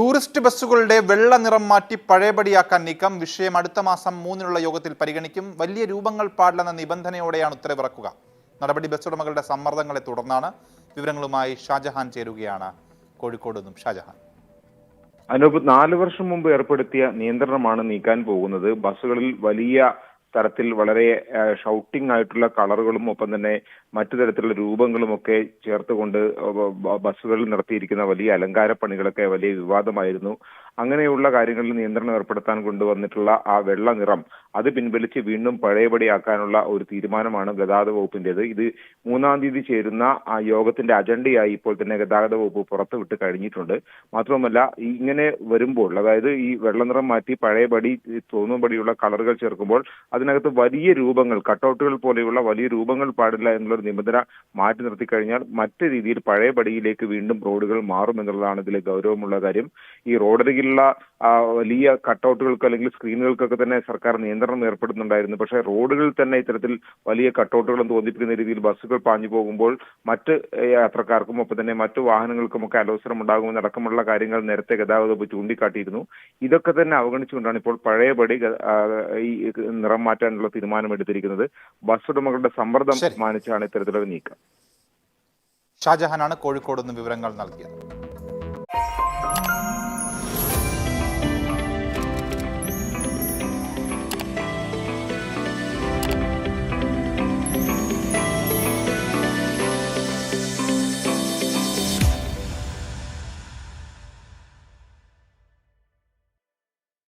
Tourist ബസ്സുകളുടെ വെള്ള നിറം മാറ്റി പഴയപടിയാക്കാൻ നീക്കം. വിഷയം അടുത്ത മാസം 3-നുള്ള യോഗത്തിൽ പരിഗണിക്കും. വലിയ രൂപങ്ങൾ പാടില്ലെന്ന നിബന്ധനയോടെയാണ് ഉത്തരവിറക്കുക. നടപടി ബസ് ഉടമകളുടെ സമ്മർദ്ദങ്ങളെ തുടർന്നാണ്. വിവരങ്ങളുമായി ഷാജഹാൻ ചേരുകയാണ് കോഴിക്കോട് നിന്നും. ഷാജഹാൻ. അനൂപ്, 4 വർഷം മുമ്പ് ഏർപ്പെടുത്തിയ നിയന്ത്രണമാണ് നീക്കാൻ പോകുന്നത്. ബസ്സുകളിൽ വലിയ തരത്തിൽ വളരെ ഷൗട്ടിംഗ് ആയിട്ടുള്ള കളറുകളും ഒപ്പം തന്നെ മറ്റു തരത്തിലുള്ള രൂപങ്ങളും ഒക്കെ ചേർത്തുകൊണ്ട് ബസ്സുകളിൽ നടത്തിയിരിക്കുന്ന വലിയ അലങ്കാര പണികളൊക്കെ വലിയ വിവാദമായിരുന്നു. അങ്ങനെയുള്ള കാര്യങ്ങളിൽ നിയന്ത്രണം ഏർപ്പെടുത്താൻ കൊണ്ടുവന്നിട്ടുള്ള ആ വെള്ള നിറം അത് പിൻവലിച്ച് വീണ്ടും പഴയപടിയാക്കാനുള്ള ഒരു തീരുമാനമാണ് ഗതാഗത വകുപ്പിന്റേത്. ഇത് 3-ാം തീയതി ചേരുന്ന ആ യോഗത്തിന്റെ അജണ്ടയായി ഇപ്പോൾ തന്നെ ഗതാഗത വകുപ്പ് പുറത്തുവിട്ട് കഴിഞ്ഞിട്ടുണ്ട്. മാത്രമല്ല, ഇങ്ങനെ വരുമ്പോൾ, അതായത് ഈ വെള്ള നിറം മാറ്റി പഴയപടി തോന്നുംപടിയുള്ള കളറുകൾ ചേർക്കുമ്പോൾ അതിനകത്ത് വലിയ രൂപങ്ങൾ, കട്ടൗട്ടുകൾ പോലെയുള്ള വലിയ രൂപങ്ങൾ പാടില്ല എന്നുള്ളൊരു നിബന്ധന മാറ്റി നിർത്തിക്കഴിഞ്ഞാൽ മറ്റു രീതിയിൽ പഴയപടിയിലേക്ക് വീണ്ടും റോഡുകൾ മാറുമെന്നുള്ളതാണ് ഇതിലെ ഗൗരവമുള്ള കാര്യം. ഈ റോഡരികിലുള്ള വലിയ കട്ടൗട്ടുകൾക്ക് അല്ലെങ്കിൽ സ്ക്രീനുകൾക്കൊക്കെ തന്നെ സർക്കാർ നിയന്ത്രണം ഏർപ്പെടുന്നുണ്ടായിരുന്നു. പക്ഷേ റോഡുകളിൽ തന്നെ ഇത്തരത്തിൽ വലിയ കട്ടൗട്ടുകളും തോന്നിപ്പിക്കുന്ന രീതിയിൽ ബസ്സുകൾ പാഞ്ഞു പോകുമ്പോൾ മറ്റ് യാത്രക്കാർക്കും ഒപ്പം തന്നെ മറ്റു വാഹനങ്ങൾക്കുമൊക്കെ അലോസരം ഉണ്ടാകുമെന്നടക്കമുള്ള കാര്യങ്ങൾ നേരത്തെ ഗതാഗത വകുപ്പ് ചൂണ്ടിക്കാട്ടിയിരുന്നു. ഇതൊക്കെ തന്നെ അവഗണിച്ചുകൊണ്ടാണ് ഇപ്പോൾ പഴയപടി ഈ നിറം മാറ്റാനുള്ള തീരുമാനമെടുത്തിരിക്കുന്നത്. ബസ് ഉടമകളുടെ സമ്മർദ്ദം മാനിച്ചാണ് ഇത്തരത്തിലൊരു നീക്കം. ഷാജഹാനാണ് കോഴിക്കോട് നിന്ന് വിവരങ്ങൾ നൽകിയത്.